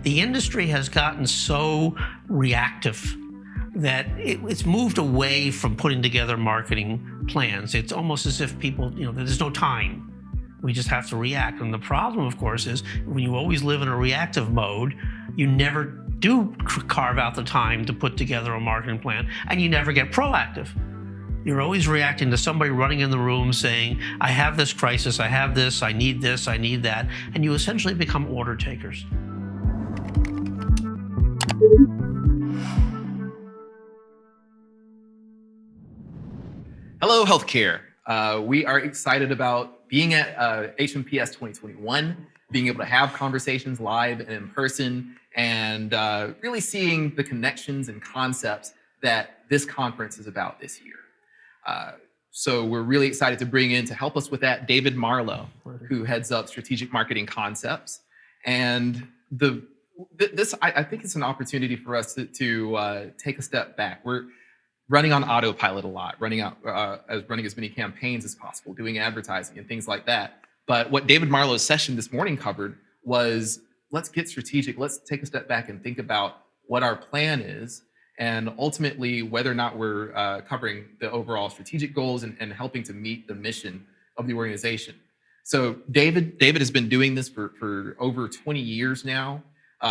The industry has gotten so reactive that it's moved away from putting together marketing plans. It's almost as if people, there's no time. We just have to react. And the problem, of course, is when you always live in a reactive mode, you never do carve out the time to put together a marketing plan, and you never get proactive. You're always reacting to somebody running in the room saying, I have this crisis, I have this, I need that, and you essentially become order takers. Hello, healthcare. We are excited about being at HMPS 2021, being able to have conversations live and in person, and really seeing the connections and concepts that this conference is about this year. So we're really excited to bring in to help us with that David Marlowe, who heads up strategic marketing concepts. And I think it's an opportunity for us to take a step back. We're running on autopilot a lot, running as many campaigns as possible, doing advertising and things like that. But what David Marlowe's session this morning covered was, let's get strategic. Let's take a step back and think about what our plan is, and ultimately whether or not we're covering the overall strategic goals and helping to meet the mission of the organization. So David has been doing this for over 20 years now.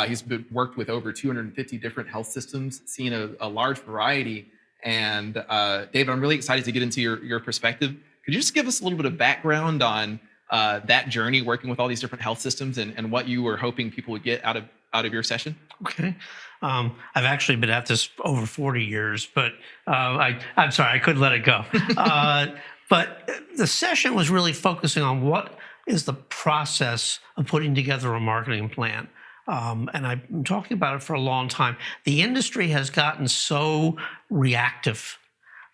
He's worked with over 250 different health systems, seen a large variety. And David, I'm really excited to get into your perspective. Could you just give us a little bit of background on that journey working with all these different health systems and what you were hoping people would get out of your session? Okay. I've actually been at this over 40 years, but I'm sorry, I couldn't let it go. But the session was really focusing on what is the process of putting together a marketing plan. And I've been talking about it for a long time. The industry has gotten so reactive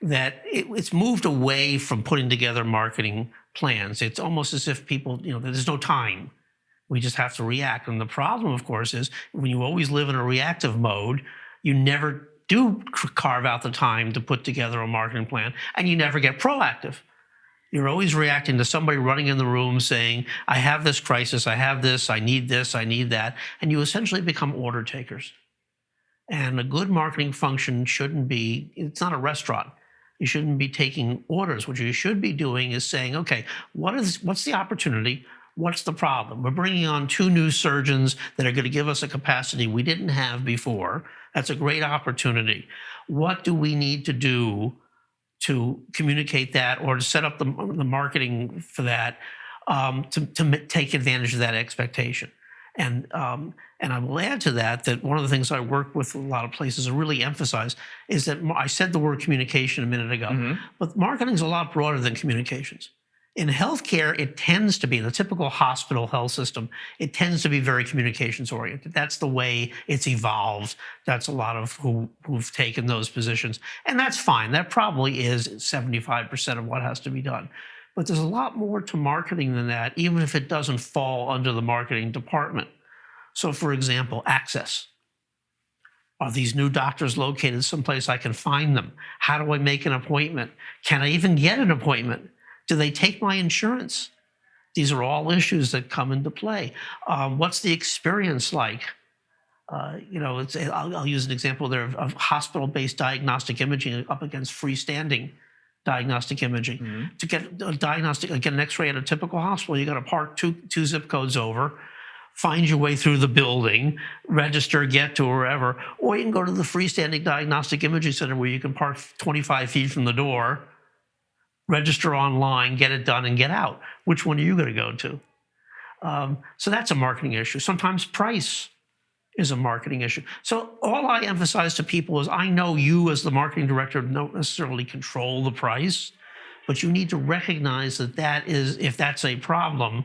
that it's moved away from putting together marketing plans. It's almost as if people, there's no time. We just have to react. And the problem, of course, is when you always live in a reactive mode, you never do carve out the time to put together a marketing plan, and you never get proactive. You're always reacting to somebody running in the room saying, I have this crisis, I have this, I need that, and you essentially become order takers. And a good marketing function it's not a restaurant. You shouldn't be taking orders. What you should be doing is saying, okay, what's the opportunity? What's the problem? We're bringing on 2 new surgeons that are going to give us a capacity we didn't have before. That's a great opportunity. What do we need to do to communicate that, or to set up the marketing for that, to take advantage of that expectation? And I will add to that one of the things I work with a lot of places to really emphasize is that I said the word communication a minute ago, but marketing is a lot broader than communications. In healthcare, it tends to be, in a typical hospital health system, it tends to be very communications oriented. That's the way it's evolved. That's a lot of who've taken those positions. And that's fine. That probably is 75% of what has to be done. But there's a lot more to marketing than that, even if it doesn't fall under the marketing department. So for example, access. Are these new doctors located someplace I can find them? How do I make an appointment? Can I even get an appointment? Do they take my insurance? These are all issues that come into play. What's the experience like? I'll use an example there of hospital-based diagnostic imaging up against freestanding diagnostic imaging. To get an X-ray at a typical hospital, you got to park two zip codes over, find your way through the building, register, get to wherever, or you can go to the freestanding diagnostic imaging center where you can park 25 feet from the door, register online, get it done, and get out. Which one are you going to go to? So that's a marketing issue. Sometimes price is a marketing issue. So all I emphasize to people is, I know you as the marketing director don't necessarily control the price, but you need to recognize that if that's a problem,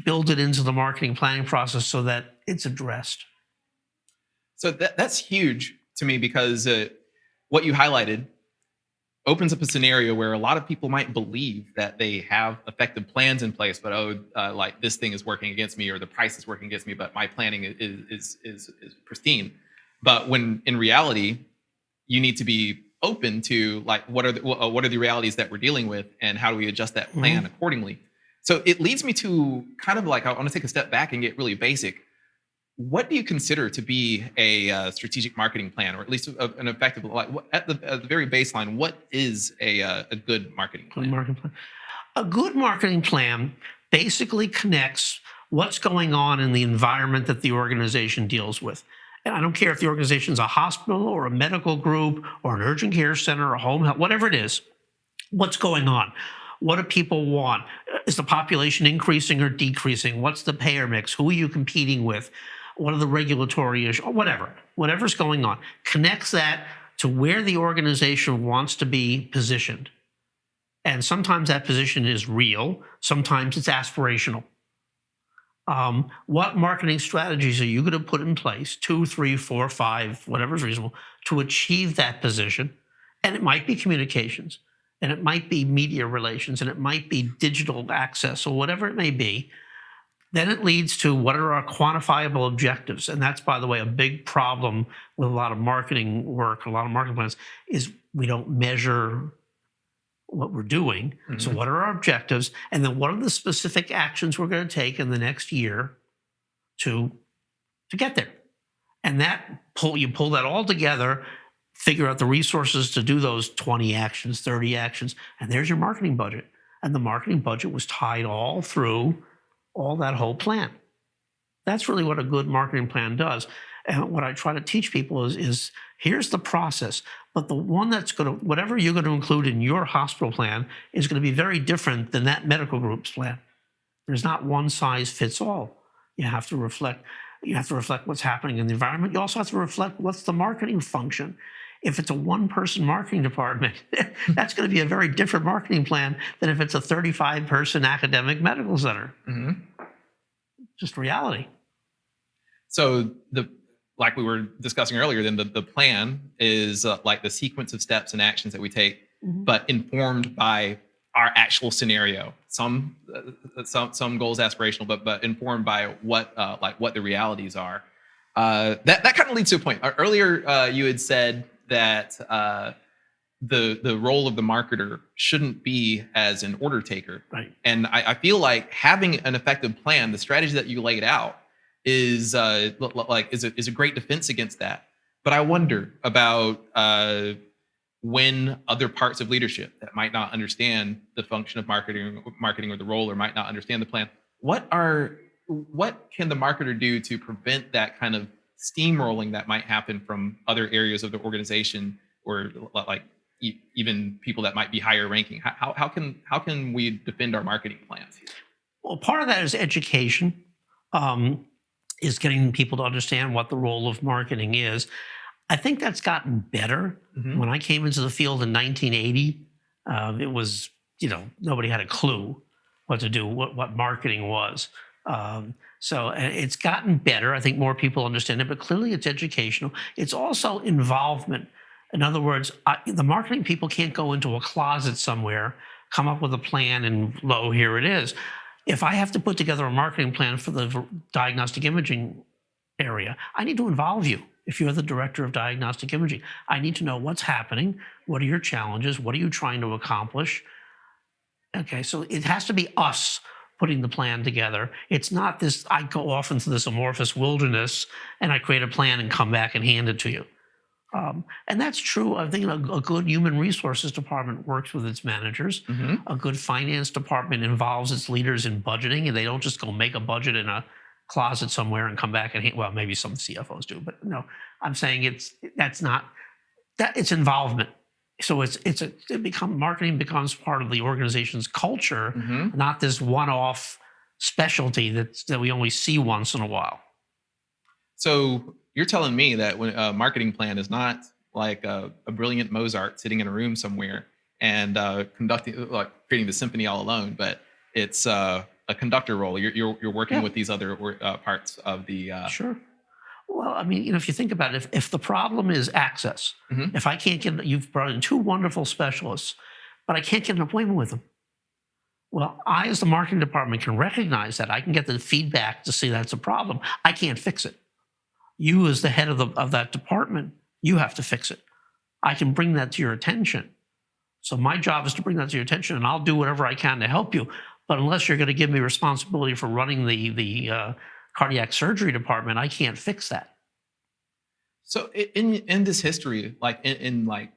build it into the marketing planning process so that it's addressed. So that's huge to me, because what you highlighted opens up a scenario where a lot of people might believe that they have effective plans in place, but like this thing is working against me, or the price is working against me, but my planning is pristine. But when in reality, you need to be open to, like, what are the realities that we're dealing with, and how do we adjust that plan accordingly? So it leads me to kind of like, I want to take a step back and get really basic. What do you consider to be a strategic marketing plan, or at least an effective, like at the very baseline, what is a good marketing Good plan? marketing plan. A good marketing plan basically connects what's going on in the environment that the organization deals with. And I don't care if the organization is a hospital or a medical group or an urgent care center or a home health, whatever it is, what's going on? What do people want? Is the population increasing or decreasing? What's the payer mix? Who are you competing with? What are the regulatory issues? Whatever's going on. Connects that to where the organization wants to be positioned. And sometimes that position is real, sometimes it's aspirational. What marketing strategies are you going to put in place, 2, 3, 4, 5, whatever's reasonable, to achieve that position? And it might be communications, and it might be media relations, and it might be digital access, or whatever it may be. Then it leads to what are our quantifiable objectives? And that's, by the way, a big problem with a lot of marketing work, a lot of marketing plans, is we don't measure what we're doing. Mm-hmm. So what are our objectives? And then what are the specific actions we're going to take in the next year to get there? And you pull that all together, figure out the resources to do those 20 actions, 30 actions, and there's your marketing budget. And the marketing budget was tied all through all that whole plan. That's really what a good marketing plan does. And what I try to teach people is here's the process, but the one that's going to, whatever you're going to include in your hospital plan is going to be very different than that medical group's plan. There's not one size fits all. You have to reflect what's happening in the environment. You also have to reflect what's the marketing function. If it's a one-person marketing department, that's going to be a very different marketing plan than if it's a 35-person academic medical center. Mm-hmm. Just reality. So like we were discussing earlier, then the plan is like the sequence of steps and actions that we take, mm-hmm. but informed by our actual scenario. Some goals aspirational, but informed by what the realities are. That kind of leads to a point. Earlier, you had said that the role of the marketer shouldn't be as an order taker, right? And I feel like having an effective plan, the strategy that you laid out, is a great defense against that. But I wonder about when other parts of leadership that might not understand the function of marketing or the role, or might not understand the plan, what can the marketer do to prevent that kind of steamrolling that might happen from other areas of the organization, or like even people that might be higher ranking? How can we defend our marketing plans here? Well, part of that is education. Is getting people to understand what the role of marketing is. I think that's gotten better. Mm-hmm. When I came into the field in 1980, it was, nobody had a clue what to do, what marketing was. So it's gotten better. I think more people understand it, but clearly it's educational. It's also involvement. In other words, the marketing people can't go into a closet somewhere, come up with a plan, and lo, here it is. If I have to put together a marketing plan for the diagnostic imaging area, I need to involve you. If you're the director of diagnostic imaging, I need to know what's happening, what are your challenges, what are you trying to accomplish? Okay, so it has to be us putting the plan together. It's not this, I go off into this amorphous wilderness and I create a plan and come back and hand it to you. And that's true. I think a good human resources department works with its managers. Mm-hmm. A good finance department involves its leaders in budgeting, and they don't just go make a budget in a closet somewhere and come back and well, maybe some CFOs do, but no, I'm saying it's involvement. So marketing becomes part of the organization's culture, mm-hmm. not this one-off specialty that we only see once in a while. So you're telling me that when a marketing plan is not like a brilliant Mozart sitting in a room somewhere and creating the symphony all alone, but it's a conductor role. You're working with these other parts of the. Sure. Well, I mean, if you think about it, if the problem is access, mm-hmm. if I can't you've brought in 2 wonderful specialists, but I can't get an appointment with them. Well, I, as the marketing department, can recognize that. I can get the feedback to see that's a problem. I can't fix it. You, as the head of that department, you have to fix it. I can bring that to your attention. So my job is to bring that to your attention, and I'll do whatever I can to help you. But unless you're going to give me responsibility for running the cardiac surgery department, I can't fix that. So in this history, like in like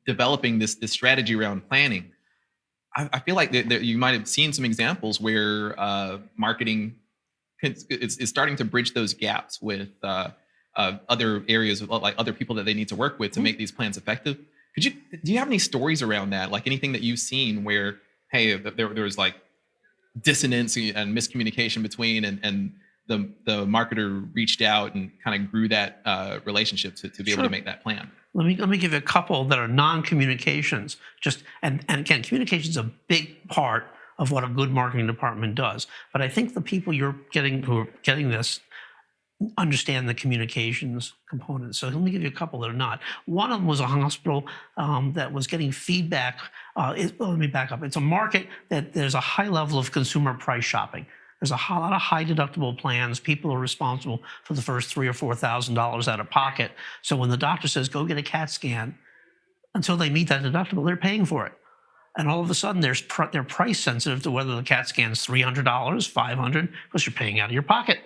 developing this strategy around planning, I feel like that you might have seen some examples where marketing is starting to bridge those gaps with other areas of like other people that they need to work with to make these plans effective. Do you have any stories around that? Like anything that you've seen where, hey, there was like dissonance and miscommunication between and the marketer reached out and kind of grew that relationship to be able to make that plan? Let me give you a couple that are non-communications. And again, communication is a big part of what a good marketing department does. But I think the people who are getting this understand the communications component. So let me give you a couple that are not. One of them was a hospital that was getting feedback. Let me back up. It's a market that there's a high level of consumer price shopping. There's a lot of high deductible plans. People are responsible for the first $3,000 or $4,000 out of pocket. So when the doctor says, go get a CAT scan, until they meet that deductible, they're paying for it. And all of a sudden, they're price sensitive to whether the CAT scan is $300, $500, because you're paying out of your pocket.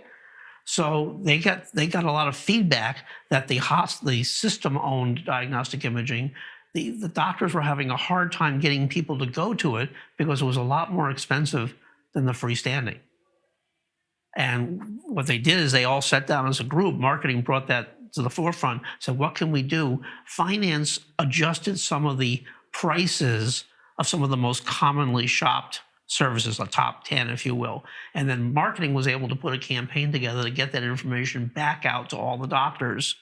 So they got a lot of feedback that the system-owned diagnostic imaging, the doctors were having a hard time getting people to go to it because it was a lot more expensive than the freestanding. And what they did is they all sat down as a group. Marketing brought that to the forefront. Said, what can we do? Finance adjusted some of the prices of some of the most commonly shopped services, the top 10, if you will. And then marketing was able to put a campaign together to get that information back out to all the doctors.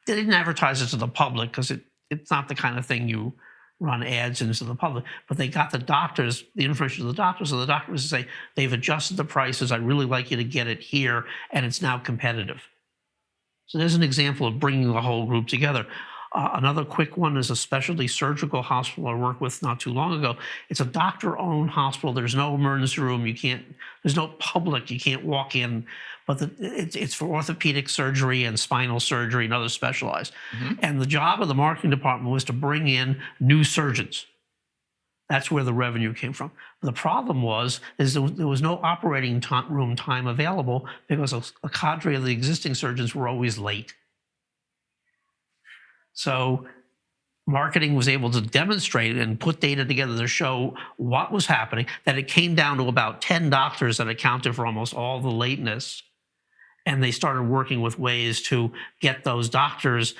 They didn't advertise it to the public because it's not the kind of thing you run ads into the public, but they got the information to the doctors, so the doctors say, they've adjusted the prices, I'd really like you to get it here, and it's now competitive. So there's an example of bringing the whole group together. Another quick one is a specialty surgical hospital I worked with not too long ago. It's a doctor-owned hospital. There's no emergency room. There's no public. You can't walk in. But it's for orthopedic surgery and spinal surgery and other specialized. Mm-hmm. And the job of the marketing department was to bring in new surgeons. That's where the revenue came from. The problem is there was no operating room time available because a cadre of the existing surgeons were always late. So marketing was able to demonstrate and put data together to show what was happening, that it came down to about 10 doctors that accounted for almost all the lateness. And they started working with ways to get those doctors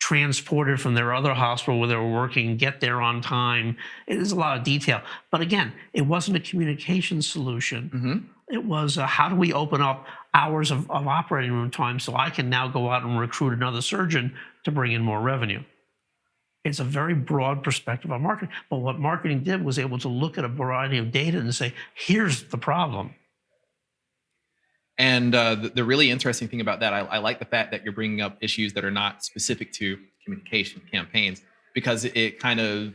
transported from their other hospital where they were working, get there on time. It is a lot of detail. But again, it wasn't a communication solution. Mm-hmm. It was how do we open up hours of operating room time so I can now go out and recruit another surgeon to bring in more revenue. It's a very broad perspective on marketing. But what marketing did was able to look at a variety of data and say, here's the problem. And the really interesting thing about that, I like the fact that you're bringing up issues that are not specific to communication campaigns, because it kind of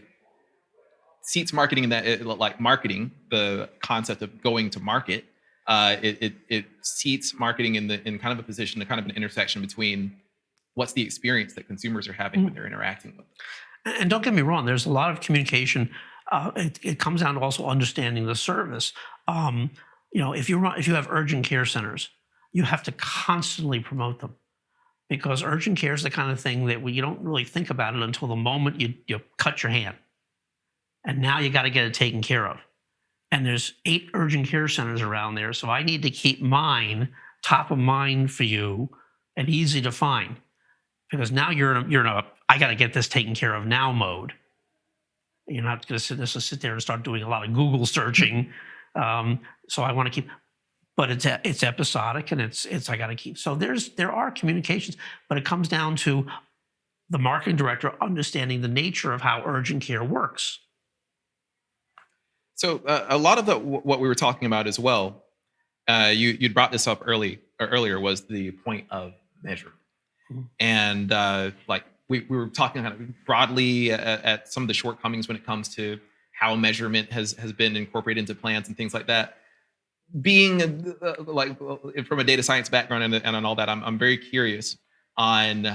seats marketing in that, like marketing, the concept of going to market, it seats marketing in kind of a position, a kind of an intersection between what's the experience that consumers are having when they're interacting with it. And don't get me wrong, there's a lot of communication. It comes down to also understanding the service. If you have urgent care centers, you have to constantly promote them, because urgent care is the kind of thing that you don't really think about it until the moment you cut your hand, and now you got to get it taken care of. And there's 8 urgent care centers around there, so I need to keep mine top of mind for you and easy to find, because now you're in a I got to get this taken care of now mode. You're not going to sit there and start doing a lot of Google searching. So I want to keep, but it's episodic, and it's I got to keep. So there are communications, but it comes down to the marketing director understanding the nature of how urgent care works. So a lot of what we were talking about as well, you'd brought this up earlier, was the point of measure. Mm-hmm. And we were talking kind of broadly at some of the shortcomings when it comes to how measurement has been incorporated into plans and things like that. Being from a data science background and on all that, I'm very curious on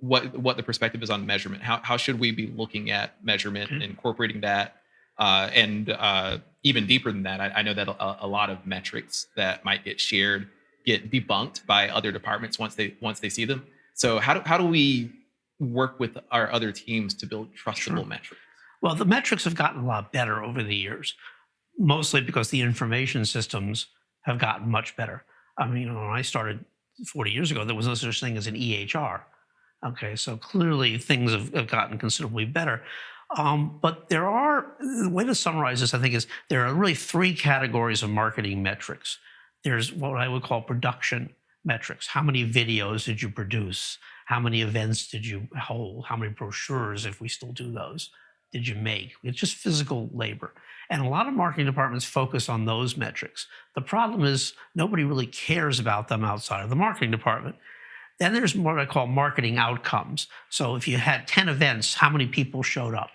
what the perspective is on measurement. How should we be looking at measurement and incorporating that, and even deeper than that, I know that a lot of metrics that might get shared get debunked by other departments once they see them. So how do we work with our other teams to build trustable Sure. metrics? Well, the metrics have gotten a lot better over the years, mostly because the information systems have gotten much better. I mean, when I started 40 years ago, there was no such thing as an EHR. Okay, so clearly things have gotten considerably better. But the way to summarize this, I think, is there are really three categories of marketing metrics. There's what I would call production metrics. How many videos did you produce? How many events did you hold? How many brochures, if we still do those, did you make? It's just physical labor. And a lot of marketing departments focus on those metrics. The problem is nobody really cares about them outside of the marketing department. Then there's what I call marketing outcomes. So if you had 10 events, how many people showed up?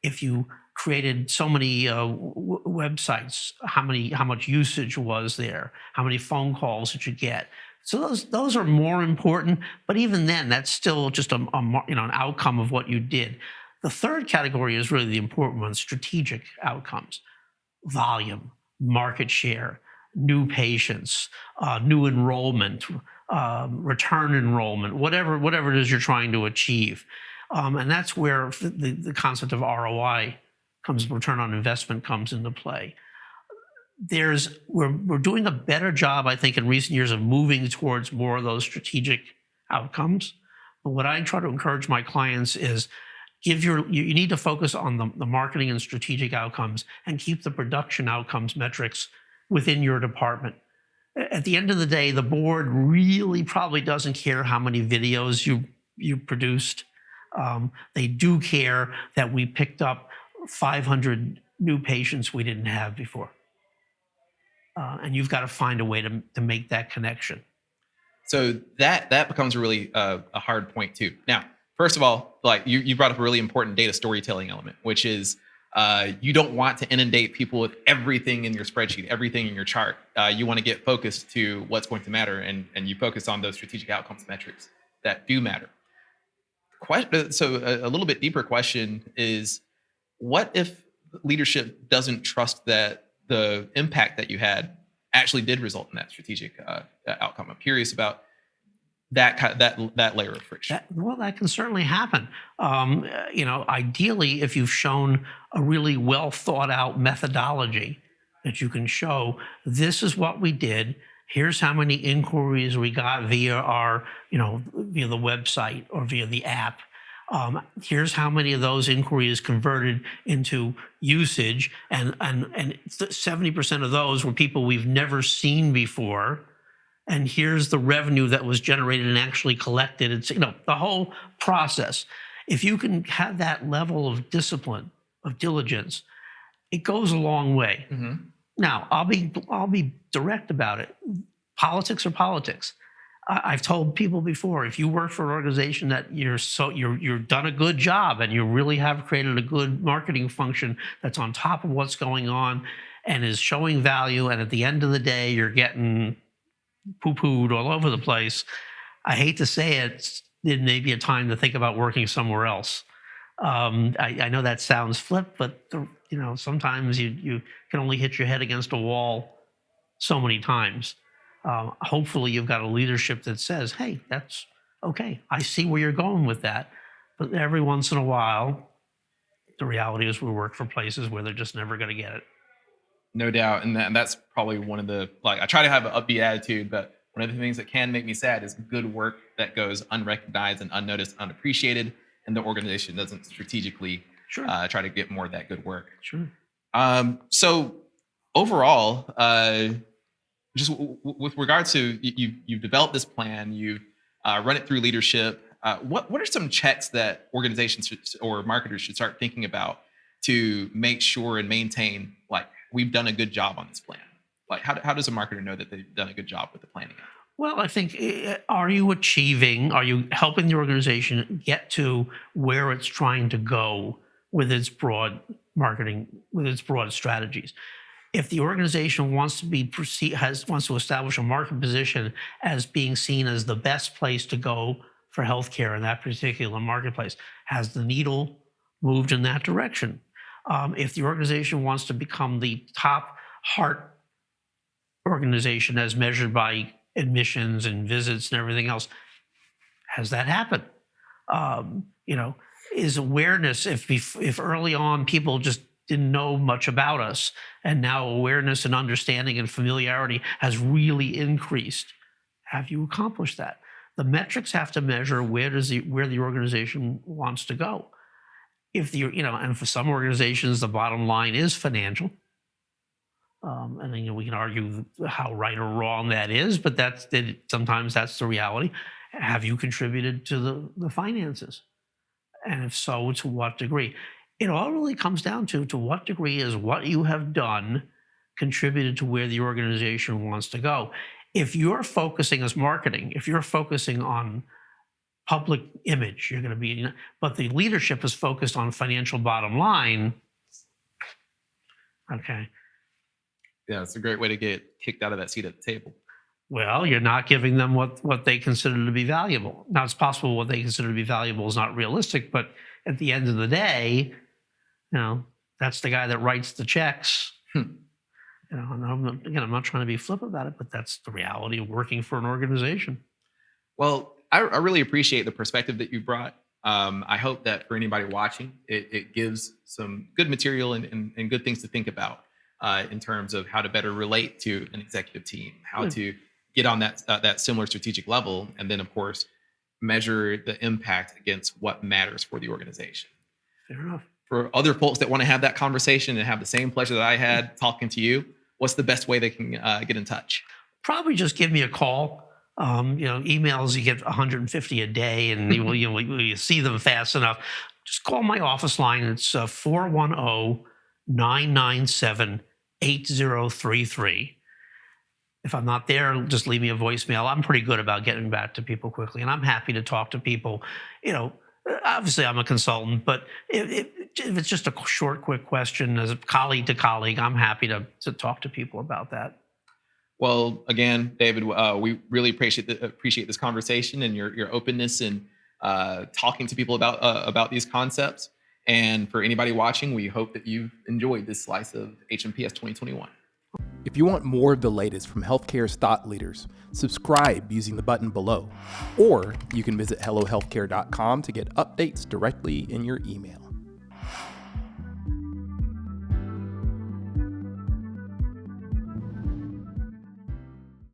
If you created so many websites, how much usage was there? How many phone calls did you get? So those are more important, but even then, that's still just an outcome of what you did. The third category is really the important one: strategic outcomes, volume, market share, new patients, new enrollment, return enrollment, whatever it is you're trying to achieve. And that's where the concept of ROI return on investment comes into play. We're doing a better job, I think, in recent years of moving towards more of those strategic outcomes. But what I try to encourage my clients is you need to focus on the marketing and strategic outcomes and keep the production outcomes metrics within your department. At the end of the day, the board really probably doesn't care how many videos you produced. They do care that we picked up 500 new patients we didn't have before. And you've got to find a way to make that connection. So that becomes really a hard point too. Now, first of all, like you brought up a really important data storytelling element, which is you don't want to inundate people with everything in your spreadsheet, everything in your chart. You want to get focused to what's going to matter, and you focus on those strategic outcomes metrics that do matter. So a little bit deeper question is, what if leadership doesn't trust that the impact that you had actually did result in that strategic outcome? I'm curious about that layer of friction. That can certainly happen. Ideally, if you've shown a really well thought out methodology that you can show, this is what we did. Here's how many inquiries we got via via the website or via the app. Here's how many of those inquiries converted into usage, and 70% of those were people we've never seen before. And here's the revenue that was generated and actually collected. It's the whole process. If you can have that level of discipline, of diligence, it goes a long way. Mm-hmm. Now, I'll be direct about it. Politics are politics. I've told people before, if you work for an organization that you've done a good job and you really have created a good marketing function that's on top of what's going on and is showing value, and at the end of the day you're getting poo-pooed all over the place, I hate to say it may be a time to think about working somewhere else. I know that sounds flip, but sometimes you can only hit your head against a wall so many times. Hopefully you've got a leadership that says, hey, that's okay. I see where you're going with that. But every once in a while, the reality is we work for places where they're just never going to get it. No doubt. And that's probably one of the, I try to have an upbeat attitude, but one of the things that can make me sad is good work that goes unrecognized and unnoticed, unappreciated, and the organization doesn't strategically try to get more of that good work. Sure. So overall, just with regard to you've developed this plan, you've run it through leadership. What are some checks that organizations or marketers should start thinking about to make sure and maintain we've done a good job on this plan? How does a marketer know that they've done a good job with the planning? Well, I think, are you helping the organization get to where it's trying to go with its broad marketing, with its broad strategies? If the organization wants to establish a market position as being seen as the best place to go for healthcare in that particular marketplace, has the needle moved in that direction? If the organization wants to become the top heart organization as measured by admissions and visits and everything else, has that happened? Is awareness, if early on people just didn't know much about us, and now awareness and understanding and familiarity has really increased, have you accomplished that? The metrics have to measure where the organization wants to go. And for some organizations, the bottom line is financial. And then we can argue how right or wrong that is, but sometimes that's the reality. Have you contributed to the finances? And if so, to what degree? It all really comes down to what degree is what you have done contributed to where the organization wants to go. If you're focusing as marketing, if you're focusing on public image, you're going to be, but the leadership is focused on financial bottom line. Okay. Yeah, it's a great way to get kicked out of that seat at the table. Well, you're not giving them what they consider to be valuable. Now, it's possible what they consider to be valuable is not realistic, but at the end of the day, that's the guy that writes the checks. And I'm not trying to be flip about it, but that's the reality of working for an organization. Well, I really appreciate the perspective that you brought. I hope that for anybody watching, it gives some good material and good things to think about in terms of how to better relate to an executive team, how to get on that similar strategic level, and then, of course, measure the impact against what matters for the organization. Fair enough. For other folks that want to have that conversation and have the same pleasure that I had talking to you, what's the best way they can get in touch? Probably just give me a call. Emails, you get 150 a day, and you see them fast enough. Just call my office line. It's 410-997-8033. If I'm not there, just leave me a voicemail. I'm pretty good about getting back to people quickly, and I'm happy to talk to people. Obviously I'm a consultant, but if it's just a short, quick question as a colleague to colleague, I'm happy to talk to people about that. Well, again, David, we really appreciate this conversation and your openness and talking to people about these concepts. And for anybody watching, we hope that you've enjoyed this slice of HMPS 2021. If you want more of the latest from healthcare's thought leaders, subscribe using the button below, or you can visit hellohealthcare.com to get updates directly in your email.